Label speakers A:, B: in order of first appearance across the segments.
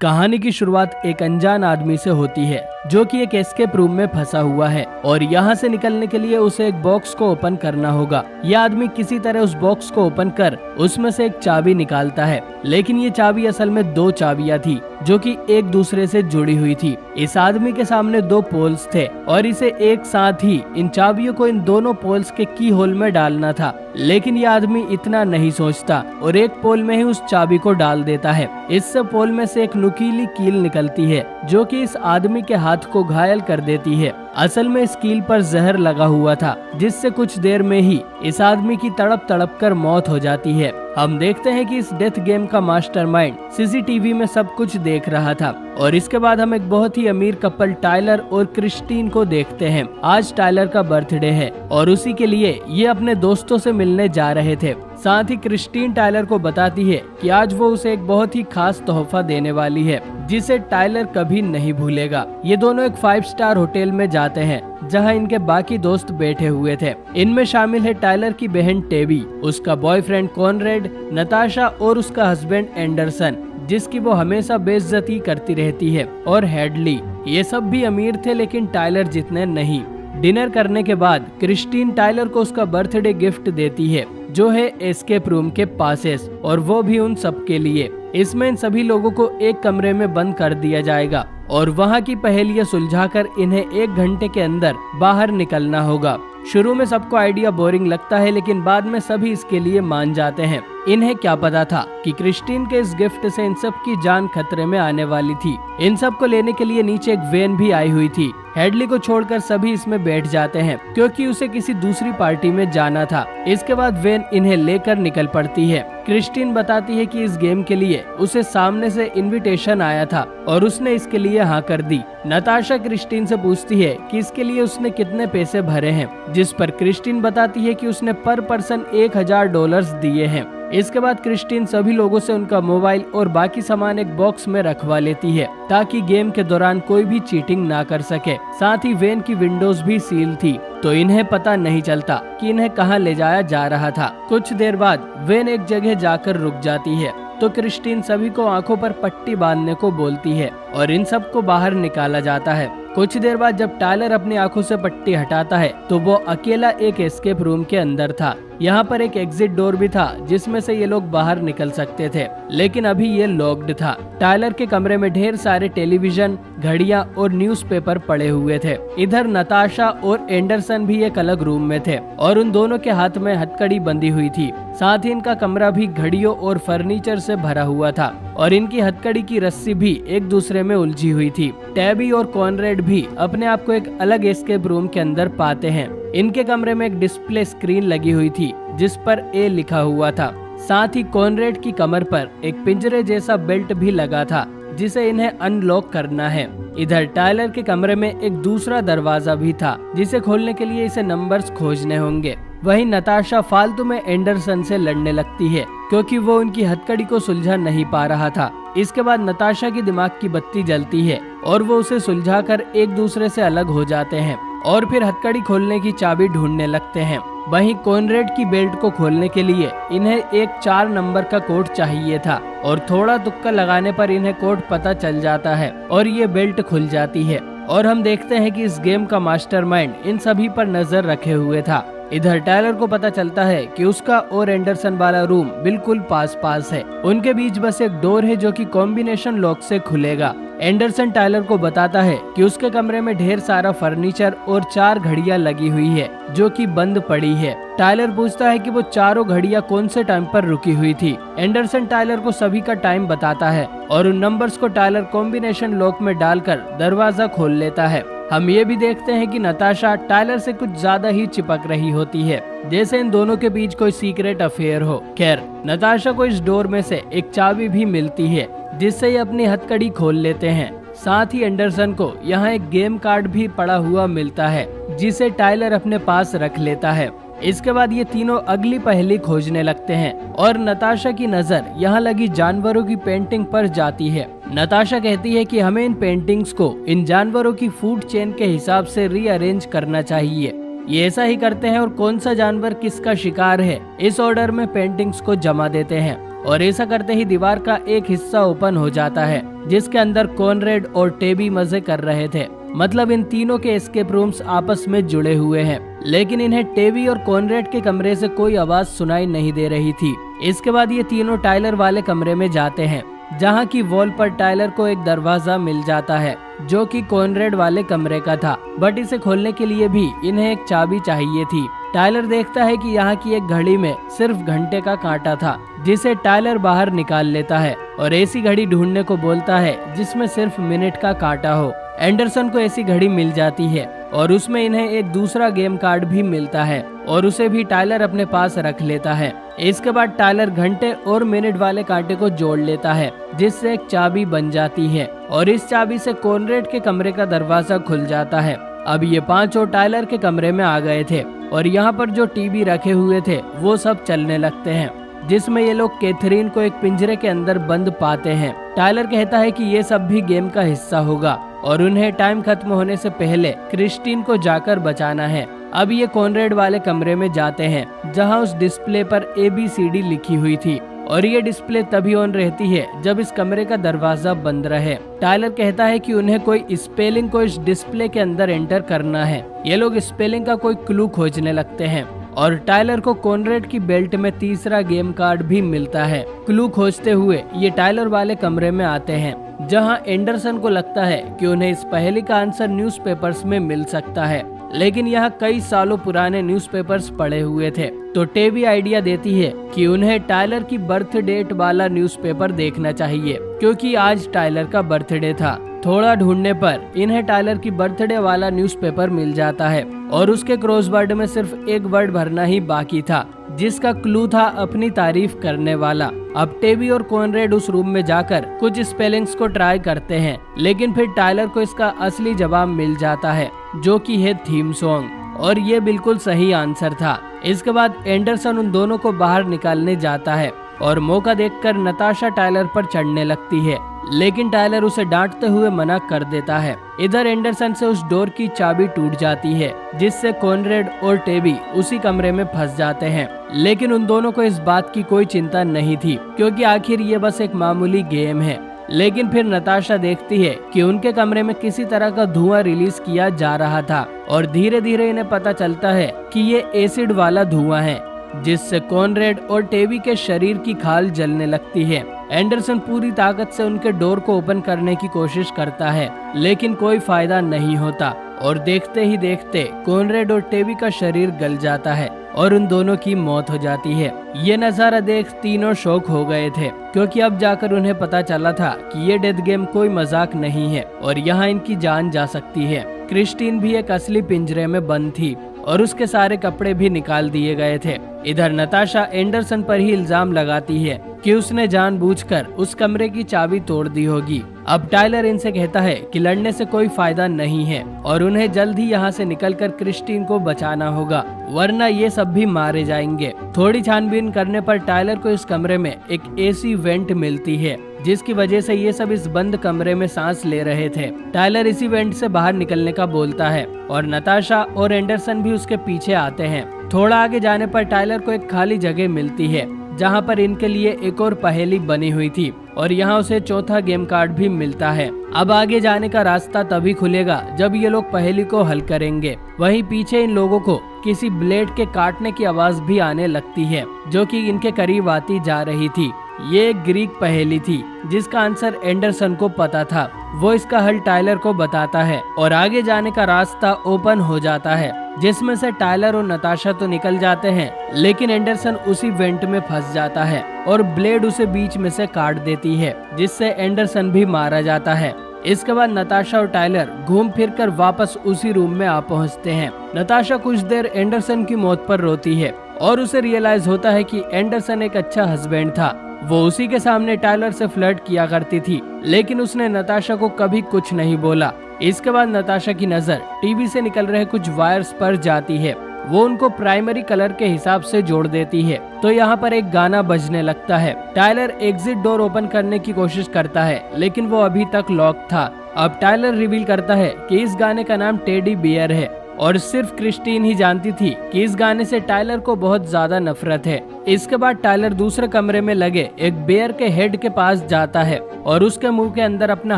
A: कहानी की शुरुआत एक अनजान आदमी से होती है जो कि एक एस्केप रूम में फंसा हुआ है और यहाँ से निकलने के लिए उसे एक बॉक्स को ओपन करना होगा। यह आदमी किसी तरह उस बॉक्स को ओपन कर उसमें से एक चाबी निकालता है, लेकिन ये चाबी असल में दो चाबियां थी जो कि एक दूसरे से जुड़ी हुई थी। इस आदमी के सामने दो पोल्स थे और इसे एक साथ ही इन चाबियों को इन दोनों पोल्स के की होल में डालना था, लेकिन ये आदमी इतना नहीं सोचता और एक पोल में ही उस चाबी को डाल देता है। इससे पोल में से एक नुकीली कील निकलती है जो कि इस आदमी के हाथ को घायल कर देती है। असल में इस कील पर जहर लगा हुआ था जिससे कुछ देर में ही इस आदमी की तड़प तड़प कर मौत हो जाती है। हम देखते हैं कि इस डेथ गेम का मास्टरमाइंड सीसीटीवी में सब कुछ देख रहा था और इसके बाद हम एक बहुत ही अमीर कपल टाइलर और क्रिस्टीन को देखते हैं। आज टाइलर का बर्थडे है और उसी के लिए ये अपने दोस्तों से मिलने जा रहे थे। साथ ही क्रिस्टीन टाइलर को बताती है कि आज वो उसे एक बहुत ही खास तोहफा देने वाली है जिसे टाइलर कभी नहीं भूलेगा। ये दोनों एक 5 स्टार होटल में जाते हैं जहां इनके बाकी दोस्त बैठे हुए थे। इनमें शामिल है टाइलर की बहन टेबी, उसका बॉयफ्रेंड कॉनरेड, नताशा और उसका हस्बैंड एंडरसन जिसकी वो हमेशा बेइज्जती करती रहती है, और हेडली। ये सब भी अमीर थे लेकिन टाइलर जितने नहीं। डिनर करने के बाद क्रिस्टीन टाइलर को उसका बर्थडे गिफ्ट देती है जो है एस्केप रूम के पासेस, और वो भी उन सब के लिए। इसमें इन सभी लोगों को एक कमरे में बंद कर दिया जाएगा और वहाँ की पहेलियां सुलझाकर इन्हें 1 घंटे के अंदर बाहर निकलना होगा। शुरू में सबको आइडिया बोरिंग लगता है लेकिन बाद में सभी इसके लिए मान जाते हैं। इन्हें क्या पता था कि क्रिस्टीन के इस गिफ्ट से इन सब की जान खतरे में आने वाली थी। इन सब को लेने के लिए नीचे एक वैन भी आई हुई थी। हेडली को छोड़कर सभी इसमें बैठ जाते हैं क्योंकि उसे किसी दूसरी पार्टी में जाना था। इसके बाद वैन इन्हें लेकर निकल पड़ती है। क्रिस्टीन बताती है कि इस गेम के लिए उसे सामने से इनविटेशन आया था और उसने इसके लिए हाँ कर दी। नताशा क्रिस्टीन से पूछती है कि इसके लिए उसने कितने पैसे भरे हैं, जिस पर क्रिस्टीन बताती है कि उसने पर पर्सन $1000 दिए हैं। इसके बाद क्रिस्टीन सभी लोगों से उनका मोबाइल और बाकी सामान एक बॉक्स में रखवा लेती है ताकि गेम के दौरान कोई भी चीटिंग ना कर सके। साथ ही वैन की विंडोज भी सील थी तो इन्हें पता नहीं चलता कि इन्हें कहां ले जाया जा रहा था। कुछ देर बाद वैन एक जगह जाकर रुक जाती है तो क्रिस्टीन सभी को आंखों पर पट्टी बांधने को बोलती है और इन सबको बाहर निकाला जाता है। कुछ देर बाद जब टाइलर अपनी आंखों से पट्टी हटाता है तो वो अकेला एक एस्केप रूम के अंदर था। यहाँ पर एक एग्जिट डोर भी था जिसमें से ये लोग बाहर निकल सकते थे, लेकिन अभी ये लॉक्ड था। टाइलर के कमरे में ढेर सारे टेलीविजन, घड़ियां और न्यूज़पेपर पड़े हुए थे। इधर नताशा और एंडरसन भी एक अलग रूम में थे और उन दोनों के हाथ में हथकड़ी बंधी हुई थी। साथ ही इनका कमरा भी घड़ियों और फर्नीचर से भरा हुआ था और इनकी हथकड़ी की रस्सी भी एक दूसरे में उलझी हुई थी। टैबी और कॉनरेड भी अपने आप को एक अलग एस्केप रूम के अंदर पाते हैं। इनके कमरे में एक डिस्प्ले स्क्रीन लगी हुई थी जिस पर ए लिखा हुआ था। साथ ही कॉनरेड की कमर पर एक पिंजरे जैसा बेल्ट भी लगा था जिसे इन्हें अनलॉक करना है। इधर टाइलर के कमरे में एक दूसरा दरवाजा भी था जिसे खोलने के लिए इसे नंबर्स खोजने होंगे। वहीं नताशा फालतू में एंडरसन से लड़ने लगती है क्योंकि वो उनकी हथकड़ी को सुलझा नहीं पा रहा था। इसके बाद नताशा की दिमाग की बत्ती जलती है और वो उसे सुलझाकर एक दूसरे से अलग हो जाते हैं और फिर हथकड़ी खोलने की चाबी ढूंढने लगते हैं। वहीं कॉनरेड की बेल्ट को खोलने के लिए इन्हें एक 4 नंबर का कोड चाहिए था और थोड़ा तुक्का लगाने पर इन्हें कोड पता चल जाता है और ये बेल्ट खुल जाती है और हम देखते हैं कि इस गेम का मास्टरमाइंड इन सभी पर नजर रखे हुए था। इधर टाइलर को पता चलता है कि उसका और एंडरसन वाला रूम बिल्कुल पास पास है। उनके बीच बस एक डोर है जो कि कॉम्बिनेशन लॉक से खुलेगा। एंडरसन टाइलर को बताता है कि उसके कमरे में ढेर सारा फर्नीचर और 4 घड़ियां लगी हुई है जो कि बंद पड़ी है। टाइलर पूछता है कि वो चारों घड़ियां कौन से टाइम पर रुकी हुई थी। एंडरसन टाइलर को सभी का टाइम बताता है और उन नंबर्स को टाइलर कॉम्बिनेशन लॉक में डालकर दरवाजा खोल लेता है। हम ये भी देखते हैं कि नताशा टाइलर से कुछ ज्यादा ही चिपक रही होती है जैसे इन दोनों के बीच कोई सीक्रेट अफेयर हो। खैर, नताशा को इस डोर में से एक चाबी भी मिलती है जिससे ये अपनी हथकड़ी खोल लेते हैं। साथ ही एंडरसन को यहाँ एक गेम कार्ड भी पड़ा हुआ मिलता है जिसे टाइलर अपने पास रख लेता है। इसके बाद ये तीनों अगली पहेली खोजने लगते हैं और नताशा की नजर यहाँ लगी जानवरों की पेंटिंग पर जाती है। नताशा कहती है कि हमें इन पेंटिंग्स को इन जानवरों की फूड चेन के हिसाब से रीअरेंज करना चाहिए। ये ऐसा ही करते हैं और कौन सा जानवर किसका शिकार है इस ऑर्डर में पेंटिंग्स को जमा देते हैं। और ऐसा करते ही दीवार का एक हिस्सा ओपन हो जाता है जिसके अंदर कॉनरेड और टेबी मजे कर रहे थे। मतलब इन तीनों के एस्केप रूम्स आपस में जुड़े हुए हैं, लेकिन इन्हें टेबी और कॉनरेड के कमरे से कोई आवाज सुनाई नहीं दे रही थी। इसके बाद ये तीनों टाइलर वाले कमरे में जाते हैं जहाँ की वॉल पर टाइलर को एक दरवाजा मिल जाता है जो कि कॉनरेड वाले कमरे का था, बट इसे खोलने के लिए भी इन्हें एक चाबी चाहिए थी। टाइलर देखता है कि यहाँ की एक घड़ी में सिर्फ घंटे का कांटा था जिसे टाइलर बाहर निकाल लेता है और ऐसी घड़ी ढूंढने को बोलता है जिसमें सिर्फ मिनट का कांटा हो। एंडरसन को ऐसी घड़ी मिल जाती है और उसमें इन्हें एक दूसरा गेम कार्ड भी मिलता है और उसे भी टाइलर अपने पास रख लेता है। इसके बाद टाइलर घंटे और मिनट वाले कांटे को जोड़ लेता है जिससे एक चाबी बन जाती है और इस चाबी से कॉनरेड के कमरे का दरवाजा खुल जाता है। अब ये पांचों टाइलर के कमरे में आ गए थे और यहाँ पर जो टीवी रखे हुए थे वो सब चलने लगते हैं जिसमें ये लोग कैथरीन को एक पिंजरे के अंदर बंद पाते हैं। टाइलर कहता है कि ये सब भी गेम का हिस्सा होगा और उन्हें टाइम खत्म होने से पहले क्रिस्टीन को जाकर बचाना है। अब ये कॉनरेड वाले कमरे में जाते हैं जहां उस डिस्प्ले पर ABCD लिखी हुई थी और ये डिस्प्ले तभी ऑन रहती है जब इस कमरे का दरवाजा बंद रहे। टाइलर कहता है कि उन्हें कोई स्पेलिंग को इस डिस्प्ले के अंदर एंटर करना है। ये लोग स्पेलिंग का कोई क्लू खोजने लगते हैं और टाइलर को कॉनरेड की बेल्ट में तीसरा गेम कार्ड भी मिलता है। क्लू खोजते हुए ये टाइलर वाले कमरे में आते हैं जहां एंडरसन को लगता है कि उन्हें इस पहेली का आंसर न्यूज़पेपर्स में मिल सकता है, लेकिन यहाँ कई सालों पुराने न्यूज़पेपर्स पड़े हुए थे। तो टेबी आइडिया देती है कि उन्हें टाइलर की बर्थ डेट वाला न्यूज़पेपर देखना चाहिए क्योंकि आज टाइलर का बर्थडे था। थोड़ा ढूंढने पर इन्हें टाइलर की बर्थडे वाला न्यूज़पेपर मिल जाता है और उसके क्रॉसवर्ड में सिर्फ एक वर्ड भरना ही बाकी था जिसका क्लू था अपनी तारीफ करने वाला। अब टेबी और कॉनरेड उस रूम में जाकर कुछ स्पेलिंग्स को ट्राई करते हैं, लेकिन फिर टाइलर को इसका असली जवाब मिल जाता है जो कि है थीम सॉन्ग और ये बिल्कुल सही आंसर था। इसके बाद एंडरसन उन दोनों को बाहर निकालने जाता है और मौका देखकर नताशा टाइलर पर चढ़ने लगती है, लेकिन टाइलर उसे डांटते हुए मना कर देता है। इधर एंडरसन से उस डोर की चाबी टूट जाती है जिससे कॉनरेड और टेबी उसी कमरे में फंस जाते हैं, लेकिन उन दोनों को इस बात की कोई चिंता नहीं थी क्योंकि आखिर ये बस एक मामूली गेम है। लेकिन फिर नताशा देखती है कि उनके कमरे में किसी तरह का धुआं रिलीज किया जा रहा था और धीरे धीरे इन्हें पता चलता है कि ये एसिड वाला धुआं है जिससे कॉनरेड और टेबी के शरीर की खाल जलने लगती है। एंडरसन पूरी ताकत से उनके डोर को ओपन करने की कोशिश करता है, लेकिन कोई फायदा नहीं होता और देखते ही देखते कॉनरेड और टेबी का शरीर गल जाता है और उन दोनों की मौत हो जाती है। ये नजारा देख तीनों शॉक हो गए थे क्योंकि अब जाकर उन्हें पता चला था कि ये डेथ गेम कोई मजाक नहीं है और यहाँ इनकी जान जा सकती है। क्रिस्टीन भी एक असली पिंजरे में बंद थी और उसके सारे कपड़े भी निकाल दिए गए थे। इधर नताशा एंडरसन पर ही इल्जाम लगाती है कि उसने जानबूझकर उस कमरे की चाबी तोड़ दी होगी। अब टाइलर इनसे कहता है कि लड़ने से कोई फायदा नहीं है और उन्हें जल्द ही यहाँ से निकलकर क्रिस्टीन को बचाना होगा, वरना ये सब भी मारे जाएंगे। थोड़ी छानबीन करने पर टाइलर को इस कमरे में एक AC वेंट मिलती है जिसकी वजह से ये सब इस बंद कमरे में सांस ले रहे थे। टाइलर इसी वेंट से बाहर निकलने का बोलता है और नताशा और एंडरसन भी उसके पीछे आते हैं। थोड़ा आगे जाने पर टाइलर को एक खाली जगह मिलती है जहां पर इनके लिए एक और पहेली बनी हुई थी और यहां उसे चौथा गेम कार्ड भी मिलता है। अब आगे जाने का रास्ता तभी खुलेगा जब ये लोग पहेली को हल करेंगे। वहीं पीछे इन लोगों को किसी ब्लेड के काटने की आवाज भी आने लगती है जो कि इनके करीब आती जा रही थी। ये एक ग्रीक पहेली थी जिसका आंसर एंडरसन को पता था। वो इसका हल टाइलर को बताता है और आगे जाने का रास्ता ओपन हो जाता है जिसमें से टाइलर और नताशा तो निकल जाते हैं, लेकिन एंडरसन उसी वेंट में फंस जाता है और ब्लेड उसे बीच में से काट देती है जिससे एंडरसन भी मारा जाता है। इसके बाद नताशा और टाइलर घूम फिरकर वापस उसी रूम में आ पहुंचते हैं। नताशा कुछ देर एंडरसन की मौत पर रोती है और उसे रियलाइज होता है कि एंडरसन एक अच्छा हस्बैंड था। वो उसी के सामने टाइलर से फ्लर्ट किया करती थी, लेकिन उसने नताशा को कभी कुछ नहीं बोला। इसके बाद नताशा की नजर टीवी से निकल रहे कुछ वायर्स पर जाती है। वो उनको प्राइमरी कलर के हिसाब से जोड़ देती है तो यहाँ पर एक गाना बजने लगता है। टाइलर एग्जिट डोर ओपन करने की कोशिश करता है लेकिन वो अभी तक लॉक था। अब टाइलर रिवील करता है कि इस गाने का नाम टेडी बियर है और सिर्फ क्रिस्टीन ही जानती थी कि इस गाने से टायलर को बहुत ज्यादा नफरत है। इसके बाद टायलर दूसरे कमरे में लगे एक बेयर के हेड के पास जाता है और उसके मुंह के अंदर अपना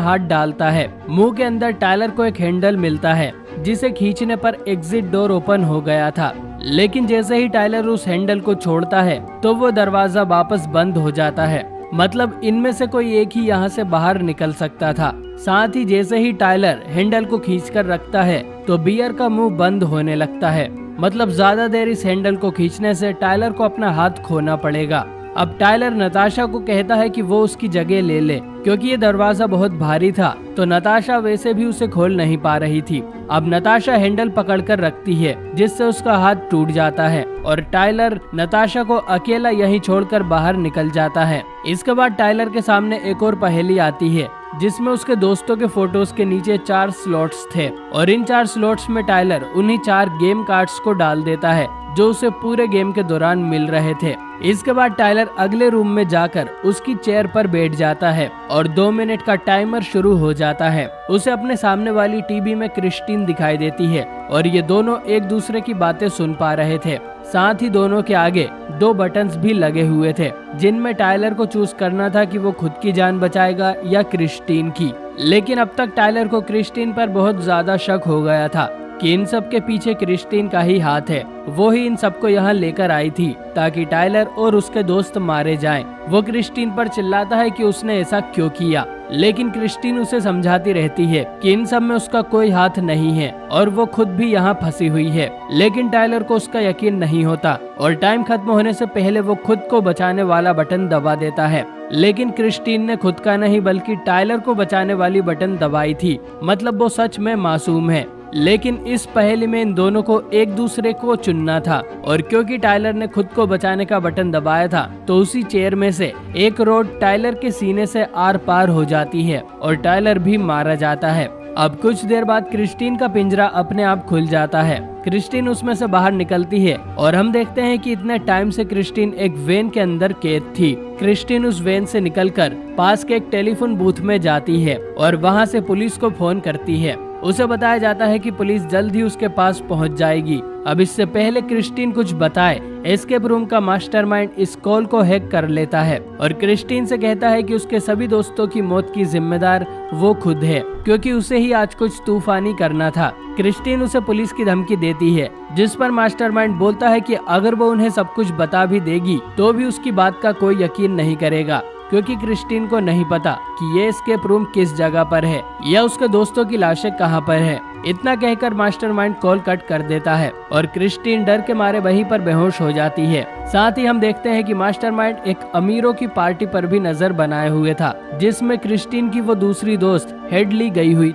A: हाथ डालता है। मुंह के अंदर टायलर को एक हैंडल मिलता है जिसे खींचने पर एग्जिट डोर ओपन हो गया था, लेकिन जैसे ही टायलर उस हैंडल को छोड़ता है तो वो दरवाजा वापस बंद हो जाता है। मतलब इनमें से कोई एक ही यहाँ से बाहर निकल सकता था। साथ ही जैसे ही टायलर हैंडल को खींचकर रखता है तो बियर का मुंह बंद होने लगता है। मतलब ज्यादा देर इस हैंडल को खींचने से टायलर को अपना हाथ खोना पड़ेगा। अब टायलर नताशा को कहता है कि वो उसकी जगह ले ले, क्योंकि ये दरवाजा बहुत भारी था तो नताशा वैसे भी उसे खोल नहीं पा रही थी। अब नताशा हैंडल पकड़कर रखती है जिससे उसका हाथ टूट जाता है और टायलर नताशा को अकेला यहीं छोड़कर बाहर निकल जाता है। इसके बाद टायलर के सामने एक और पहेली आती है जिसमें उसके दोस्तों के फोटोज के नीचे 4 स्लॉट्स थे और इन 4 स्लॉट्स में टायलर उन्हीं 4 गेम कार्ड्स को डाल देता है जो उसे पूरे गेम के दौरान मिल रहे थे। इसके बाद टायलर अगले रूम में जाकर उसकी चेयर पर बैठ जाता है और 2 मिनट का टाइमर शुरू हो जाता है। उसे अपने सामने वाली टीवी में क्रिस्टीन दिखाई देती है और ये दोनों एक दूसरे की बातें सुन पा रहे थे। साथ ही दोनों के आगे 2 बटन्स भी लगे हुए थे जिनमें टायलर को चूज करना था कि वो खुद की जान बचाएगा या क्रिस्टीन की। लेकिन अब तक टायलर को क्रिस्टीन पर बहुत ज्यादा शक हो गया था कि इन सब के पीछे क्रिस्टीन का ही हाथ है। वो ही इन सबको यहाँ लेकर आई थी ताकि टायलर और उसके दोस्त मारे जाएं। वो क्रिस्टीन पर चिल्लाता है कि उसने ऐसा क्यों किया, लेकिन क्रिस्टीन उसे समझाती रहती है कि इन सब में उसका कोई हाथ नहीं है और वो खुद भी यहाँ फंसी हुई है। लेकिन टायलर को उसका यकीन नहीं होता और टाइम खत्म होने से पहले वो खुद को बचाने वाला बटन दबा देता है। लेकिन क्रिस्टीन ने खुद का नहीं बल्कि टायलर को बचाने वाली बटन दबाई थी। मतलब वो सच में मासूम है। लेकिन इस पहेली में इन दोनों को एक दूसरे को चुनना था और क्योंकि टायलर ने खुद को बचाने का बटन दबाया था तो उसी चेयर में से एक रॉड टायलर के सीने से आर पार हो जाती है और टायलर भी मारा जाता है। अब कुछ देर बाद क्रिस्टीन का पिंजरा अपने आप खुल जाता है। क्रिस्टीन उसमें से बाहर निकलती है और हम देखते हैं कि इतने टाइम से क्रिस्टीन एक वैन के अंदर कैद थी। क्रिस्टीन उस वैन से निकलकर पास के एक टेलीफोन बूथ में जाती है और वहां से पुलिस को फोन करती है। उसे बताया जाता है कि पुलिस जल्द ही उसके पास पहुंच जाएगी। अब इससे पहले क्रिस्टीन कुछ बताए, एस्केप रूम का मास्टरमाइंड इस कॉल को हैक कर लेता है और क्रिस्टीन से कहता है कि उसके सभी दोस्तों की मौत की जिम्मेदार वो खुद है, क्योंकि उसे ही आज कुछ तूफानी करना था। क्रिस्टीन उसे पुलिस की धमकी देती है जिस पर मास्टरमाइंड बोलता है कि अगर वो उन्हें सब कुछ बता भी देगी तो भी उसकी बात का कोई यकीन नहीं करेगा, क्योंकि क्रिस्टीन को नहीं पता कि ये एस्केप रूम किस जगह पर है या उसके दोस्तों की लाशें कहां पर है। इतना कहकर मास्टरमाइंड कॉल कट कर देता है और क्रिस्टीन डर के मारे वहीं पर बेहोश हो जाती है। साथ ही हम देखते हैं कि मास्टरमाइंड एक अमीरों की पार्टी पर भी नजर बनाए हुए था जिसमें क्रिस्टीन की वो दूसरी दोस्त हेडली गई हुई